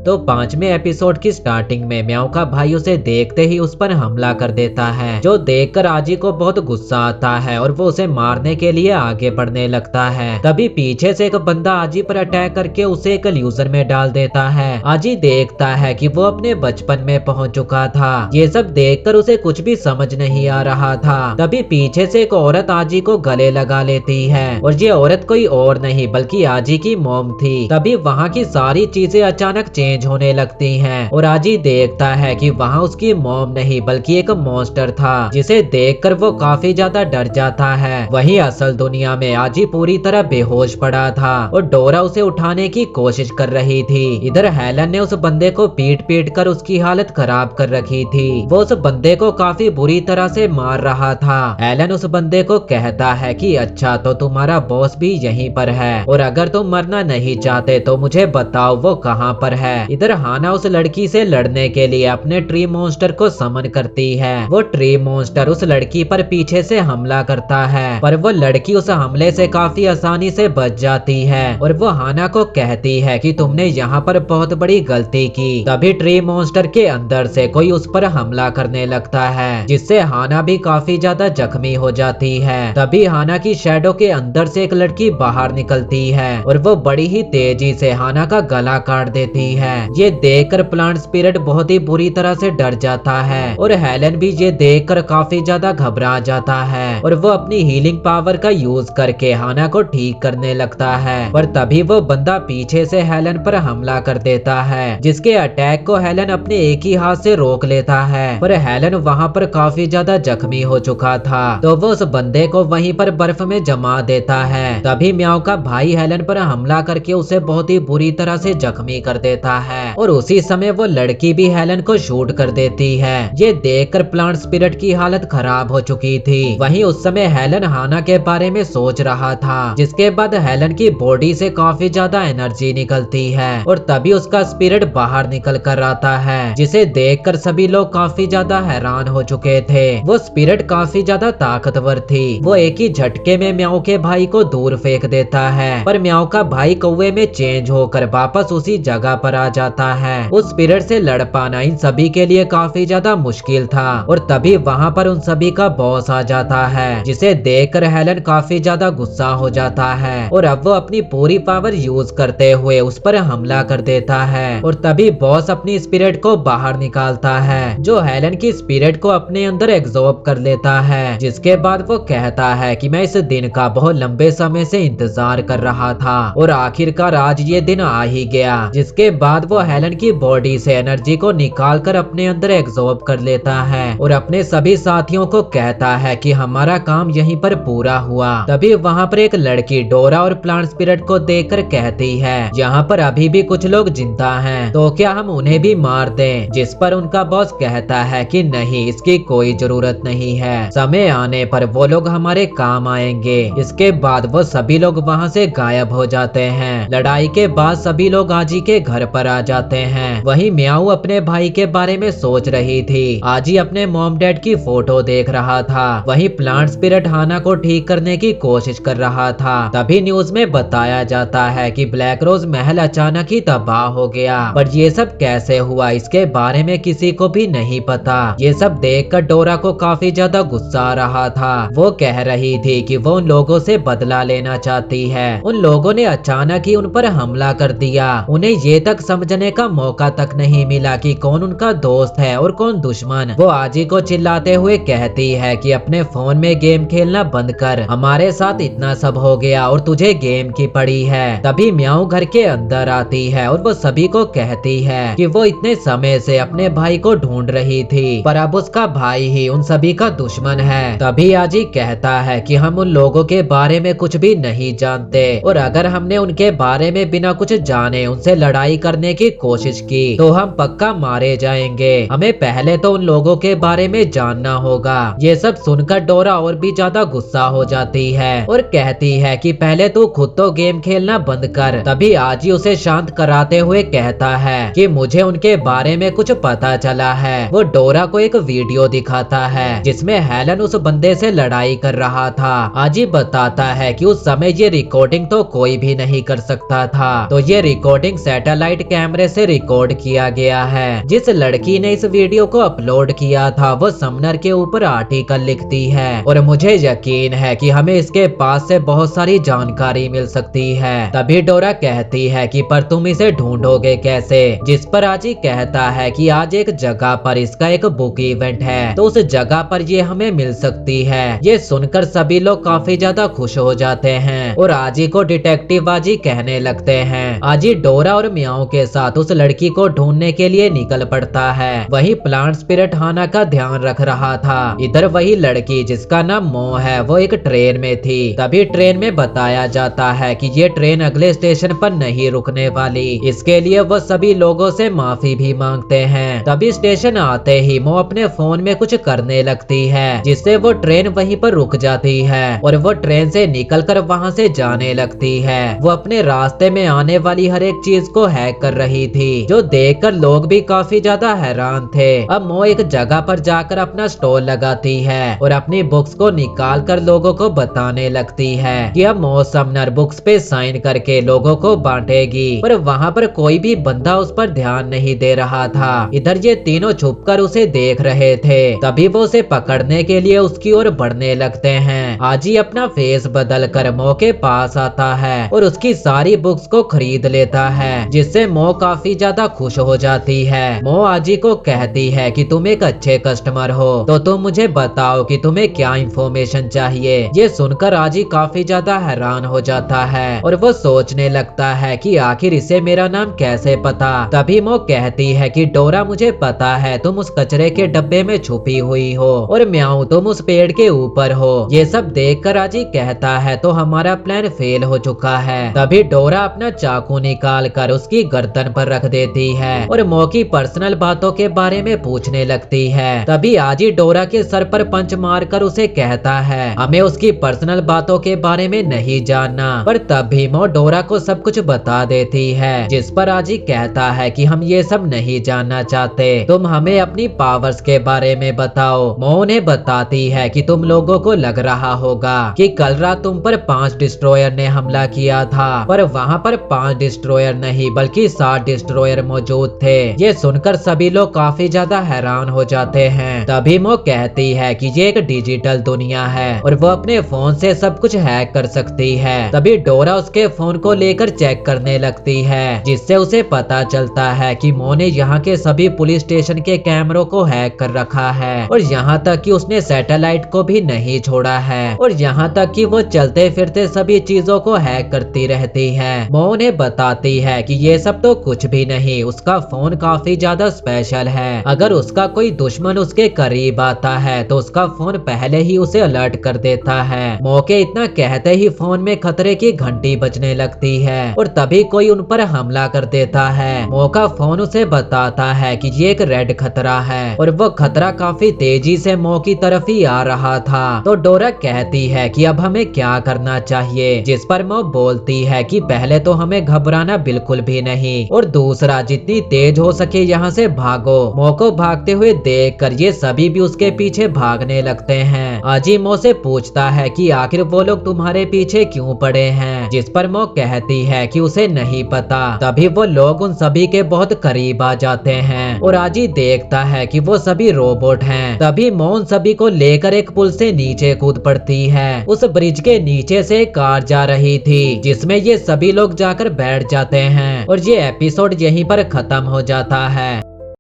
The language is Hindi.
तो 5वें एपिसोड की स्टार्टिंग में म्याऊ का भाई उसे देखते ही उस पर हमला कर देता है, जो देखकर आजी को बहुत गुस्सा आता है और वो उसे मारने के लिए आगे बढ़ने लगता है। तभी पीछे से एक बंदा आजी पर अटैक करके उसे एक ल्यूजर में डाल देता है। आजी देखता है कि वो अपने बचपन में पहुंच चुका था। ये सब देखकर उसे कुछ भी समझ नहीं आ रहा था। तभी पीछे से एक औरत आजी को गले लगा लेती है और ये औरत कोई और नहीं बल्कि आजी की मॉम थी। तभी वहाँ की सारी चीजें अचानक चेंज होने लगती हैं और आजी देखता है कि वहाँ उसकी मॉम नहीं बल्कि एक मॉन्स्टर था, जिसे देखकर वो काफी ज्यादा डर जाता है। वहीं असल दुनिया में आजी पूरी तरह बेहोश पड़ा था और डोरा उसे उठाने की कोशिश कर रही थी। इधर हेलन ने उस बंदे को पीट पीट कर उसकी हालत खराब कर रखी थी। वो उस बंदे को काफी बुरी तरह से मार रहा था। हेलन उस बंदे को कहता है कि अच्छा तो तुम्हारा बॉस भी यहीं पर है और अगर तुम मरना नहीं चाहते तो मुझे बताओ वो कहाँ पर है। इधर हाना उस लड़की से लड़ने के लिए अपने ट्री मॉन्स्टर को समन करती है। वो ट्री मॉन्स्टर उस लड़की पर पीछे से हमला करता है, पर वो लड़की उस हमले से काफी आसानी से बच जाती है और वो हाना को कहती है कि तुमने यहाँ पर बहुत बड़ी गलती की। तभी ट्री मॉन्स्टर के अंदर से कोई उस पर हमला करने लगता है, जिससे हाना भी काफी ज्यादा जख्मी हो जाती है। तभी हाना की शैडो के अंदर से एक लड़की बाहर निकलती है और वो बड़ी ही तेजी से हाना का गला काट देती है। ये देखकर प्लांट स्पिरिट बहुत ही बुरी तरह से डर जाता है और हेलन भी ये देखकर काफी ज्यादा घबरा जाता है और वो अपनी हीलिंग पावर का यूज करके हाना को ठीक करने लगता है। पर तभी वो बंदा पीछे से हेलन पर हमला कर देता है, जिसके अटैक को हेलन अपने एक ही हाथ से रोक लेता है। पर हेलन वहाँ पर काफी ज्यादा जख्मी हो चुका था, तो वो उस बंदे को वहीं पर बर्फ में जमा देता है। तभी म्याऊ का भाई हेलन पर हमला करके उसे बहुत ही बुरी तरह से जख्मी कर देता है और उसी समय वो लड़की भी हेलन को शूट कर देती है। ये देखकर प्लांट स्पिरिट की हालत खराब हो चुकी थी। वहीं उस समय हेलन हाना के बारे में सोच रहा था, जिसके बाद हेलन की बॉडी से काफी ज्यादा एनर्जी निकलती है और तभी उसका स्पिरिट बाहर निकल कर आता है, जिसे देखकर सभी लोग काफी ज्यादा हैरान हो चुके थे। वो स्पिरिट काफी ज्यादा ताकतवर थी। वो एक ही झटके में म्याऊ के भाई को दूर फेंक देता है, पर म्याऊ का भाई कौवे में चेंज होकर वापस उसी जगह पर आ जाता है। उस स्पिरिट से लड़ पाना इन सभी के लिए काफी ज्यादा मुश्किल था और तभी वहाँ पर उन सभी का बॉस आ जाता है, जिसे देखकर हेलन काफी ज्यादा गुस्सा हो जाता है और अब वो अपनी पूरी पावर यूज करते हुए उस पर हमला कर देता है और तभी बॉस अपनी स्पिरिट को बाहर निकालता है, जो हेलन की स्पिरिट को अपने अंदर एब्जॉर्ब कर लेता है। जिसके बाद वो कहता है कि मैं इस दिन का बहुत लंबे समय से इंतजार कर रहा था और आखिरकार आज ये दिन आ ही गया। जिसके बाद वो हेलन की बॉडी से एनर्जी को निकाल कर अपने अंदर एब्जॉर्ब कर लेता है और अपने सभी साथियों को कहता है कि हमारा काम यहीं पर पूरा हुआ। तभी वहाँ पर एक लड़की डोरा और प्लांट स्पिरिट को देखकर कहती है यहाँ पर अभी भी कुछ लोग जिंदा हैं, तो क्या हम उन्हें भी मार दें? जिस पर उनका बॉस कहता है कि नहीं, इसकी कोई जरूरत नहीं है, समय आने पर वो लोग हमारे काम आएंगे। इसके बाद वो सभी लोग वहाँ से गायब हो जाते हैं। लड़ाई के बाद सभी लोग आजी के घर पर आ जाते हैं। वहीं म्याऊ अपने भाई के बारे में सोच रही थी। आजी अपने मॉम डैड की फोटो देख रहा था। वहीं प्लांट स्पिरिट हाना को ठीक करने की कोशिश कर रहा था। तभी न्यूज में बताया जाता है कि ब्लैक रोज महल अचानक ही तबाह हो गया, पर ये सब कैसे हुआ इसके बारे में किसी को भी नहीं पता। ये सब देखकर डोरा को काफी ज्यादा गुस्सा आ रहा था। वो कह रही थी कि वो उन लोगों से बदला लेना चाहती है। उन लोगों ने अचानक ही उन पर हमला कर दिया। उन्हें ये तक समझने का मौका तक नहीं मिला कि कौन उनका दोस्त है और कौन दुश्मन। वो आजी को चिल्लाते हुए कहती है कि अपने फोन में गेम खेलना बंद कर, हमारे साथ इतना सब हो गया और तुझे गेम की पड़ी है। तभी म्याऊ घर के अंदर आती है और वो सभी को कहती है कि वो इतने समय से अपने भाई को ढूंढ रही थी, पर अब उसका भाई ही उन सभी का दुश्मन है। तभी आजी कहता है कि हम उन लोगों के बारे में कुछ भी नहीं जानते और अगर हमने उनके बारे में बिना कुछ जाने उनसे लड़ाई करने की कोशिश की तो हम पक्का मारे जाएंगे। हमें पहले तो उन लोगों के बारे में जानना होगा। ये सब सुनकर डोरा और भी ज्यादा गुस्सा हो जाती है और कहती है कि पहले तू खुद तो गेम खेलना बंद कर। तभी आजी उसे शांत कराते हुए कहता है कि मुझे उनके बारे में कुछ पता चला है। वो डोरा को एक वीडियो दिखाता है जिसमें हेलन उस बंदे से लड़ाई कर रहा था। आजी बताता है कि उस समय ये रिकॉर्डिंग तो कोई भी नहीं कर सकता था, तो ये रिकॉर्डिंग सैटेलाइट कैमरे से रिकॉर्ड किया गया है। जिस लड़की ने इस वीडियो को अपलोड किया था वो समनर के ऊपर आर्टिकल लिखती है और मुझे यकीन है कि हमें इसके पास से बहुत सारी जानकारी मिल सकती है। तभी डोरा कहती है कि पर तुम इसे ढूंढोगे कैसे, जिस पर आजी कहता है कि आज एक जगह पर इसका एक बुक इवेंट है तो उस जगह पर ये हमें मिल सकती है। ये सुनकर सभी लोग काफी ज्यादा खुश हो जाते हैं और आजी को डिटेक्टिव आजी कहने लगते हैं। आजी डोरा और म्याऊ के साथ उस लड़की को ढूंढने के लिए निकल पड़ता है। वही प्लांट स्पिरिट हाना का ध्यान रख रहा था। इधर वही लड़की जिसका नाम मो है वो एक ट्रेन में थी। तभी ट्रेन में बताया जाता है कि ये ट्रेन अगले स्टेशन पर नहीं रुकने वाली। इसके लिए वो सभी लोगों से माफी भी मांगते हैं। तभी स्टेशन आते ही मो अपने फोन में कुछ करने लगती है जिससे वो ट्रेन वहीं पर रुक जाती है और वो ट्रेन से निकलकर वहां से जाने लगती है। वो अपने रास्ते में आने वाली हर एक चीज को हैक कर रही थी जो देखकर लोग भी काफी ज्यादा हैरान थे। अब मो एक जगह पर जाकर अपना स्टॉल लगाती है और अपनी बुक्स को निकाल कर लोगों को बताने लगती है कि अब मो समनर बुक्स पे साइन करके लोगों को बांटेगी। पर वहाँ पर कोई भी बंदा उस पर ध्यान नहीं दे रहा था। इधर ये तीनों छुपकर उसे देख रहे थे। तभी वो उसे पकड़ने के लिए उसकी ओर बढ़ने लगते हैं। आजी अपना फेस बदल कर मो के पास आता है और उसकी सारी बुक्स को खरीद लेता है जिससे मो काफी ज्यादा खुश हो जाती है। मो आजी को कहती है कि तुम एक अच्छे कस्टमर हो तो तुम मुझे बताओ कि तुम्हें क्या इंफॉर्मेशन चाहिए। ये सुनकर आजी काफी ज्यादा हैरान हो जाता है और वो सोचने लगता है कि आखिर इसे मेरा नाम कैसे पता। तभी मो कहती है कि डोरा मुझे पता है तुम उस कचरे के डब्बे में छुपी हुई हो और म्याऊ तुम उस पेड़ के ऊपर हो। ये सब देखकर आजी कहता है तो हमारा प्लान फेल हो चुका है। तभी डोरा अपना चाकू निकाल कर उसकी गर्दन पर रख देती है और मो की पर्सनल बातों के बारे में पूछने लगती है। तभी आजी डोरा के सर पर पंच मारकर उसे कहता है हमें उसकी पर्सनल बातों के बारे में नहीं जानना। पर तब भी मो डोरा को सब कुछ बता देती है जिस पर आजी कहता है कि हम ये सब नहीं जानना चाहते, तुम हमें अपनी पावर्स के बारे में बताओ। मो उन्हें बताती है कि तुम लोगों को लग रहा होगा कि कल रात तुम पर 5 डिस्ट्रॉयर ने हमला किया था पर वहाँ पर 5 डिस्ट्रॉयर नहीं बल्कि 7 डिस्ट्रॉयर मौजूद थे। ये सुनकर सभी लोग काफी ज्यादा हैरान हो जाते हैं। तभी मो कहती है कि ये एक डिजिटल दुनिया है और वो अपने फोन से सब कुछ हैक कर सकती है। तभी डोरा उसके फोन को लेकर चेक करने लगती है जिससे उसे पता चलता है कि मो ने यहाँ के सभी पुलिस स्टेशन के कैमरों को हैक कर रखा है और यहाँ तक कि उसने सैटेलाइट को भी नहीं छोड़ा है और यहाँ तक कि वो चलते फिरते सभी चीजों को हैक करती रहती है। मो उन्हें बताती है कि ये सब तो कुछ भी नहीं, उसका फोन काफी ज्यादा स्पेशल है। अगर उसका कोई दुश्मन उसके करीब आता है तो उसका फोन पहले ही उसे अलर्ट कर देता है। मो के इतना कहते ही फोन में खतरे की घंटी बजने लगती है और तभी कोई उन पर हमला कर देता है। मो का फोन उसे बताता है कि ये एक रेड खतरा है और वो खतरा काफी तेजी से मो की तरफ ही आ रहा था। तो डोरा कहती है कि अब हमें क्या करना चाहिए, जिस पर मो बोलती है कि पहले तो हमें घबराना बिल्कुल भी नहीं और दूसरा जितनी तेज हो सके यहाँ से भागो। मो को भागते हुए देखकर ये सभी भी उसके पीछे भागने लगते हैं। आजी मो से पूछता है कि आखिर वो लोग तुम्हारे पीछे क्यों पड़े हैं, जिस पर मो कहती है कि उसे नहीं पता। तभी वो लोग उन सभी के बहुत करीब आ जाते हैं और आजी देखता है कि वो सभी रोबोट हैं। तभी मो उन सभी को लेकर एक पुल से नीचे कूद पड़ती है। उस ब्रिज के नीचे से एक कार जा रही थी जिसमें ये सभी लोग जाकर बैठ जाते हैं और ये एपिसोड यहीं पर खत्म हो जाता है।